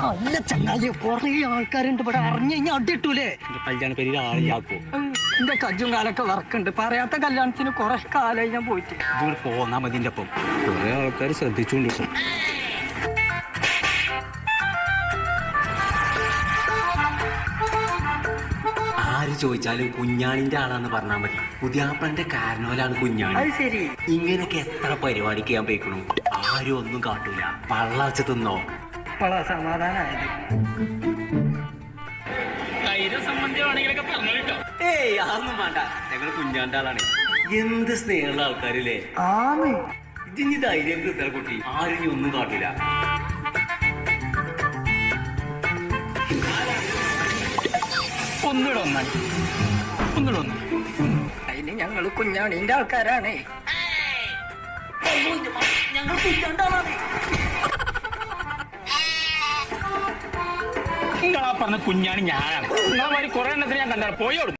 അല്ല ചങ്ങാതി കൊറേ ആൾക്കാരുണ്ട് ഇവിടെ അറിഞ്ഞു കഴിഞ്ഞാൽ അടിയിട്ടൂലേ. കല്യാണ പേരിൽ ആളിയാക്കോ? എന്റെ കജ്ജും കാലൊക്കെ വർക്കുണ്ട്. പറയാത്ത കല്യാണത്തിന് കുറെ കാലമായി ഞാൻ പോയിട്ട്. ഇതുകൂടെ പോന്നാ മതി. എൻ്റെ ഒപ്പം കുറെ ആൾക്കാർ ശ്രദ്ധിച്ചുകൊണ്ട് ആര് ചോദിച്ചാലും കുഞ്ഞാണിന്റെ ആളാന്ന് പറഞ്ഞാൽ മതി. പുതിയാപ്പളന്റെ കാരണവലാണ് കുഞ്ഞാണി. അത് ശരി. ഇങ്ങനെയൊക്കെ എത്ര പരിപാടിക്ക് ഞാൻ പോയിക്കണു. ആരും ഒന്നും കാട്ടൂല. പള്ളാച്ച തിന്നോ ഇപ്പളാ സമാധാനായത്. ഏയ് അതൊന്നും വേണ്ട. ഞങ്ങൾ കുഞ്ഞാന്റെ ആളാണ്. എന്ത് സ്നേഹമുള്ള ആൾക്കാരില്ലേ. ആന്ന് ഇതിന് ധൈര്യം കിട്ടല കുട്ടി. ആരും ഇനി ഒന്നും കാട്ടില്ല. ഒന്നിട അതിന് ഞങ്ങള് കുഞ്ഞാണിന്റെ ആൾക്കാരാണേ. ഞങ്ങൾ കുഞ്ഞാന്റെ ആളാണ്. നിങ്ങളാ പറഞ്ഞ കുഞ്ഞാണി ഞാനാണ്. നിങ്ങളെ മാതിരി കുറെ എണ്ണത്തിന് ഞാൻ കണ്ടാണ് പോയോടും.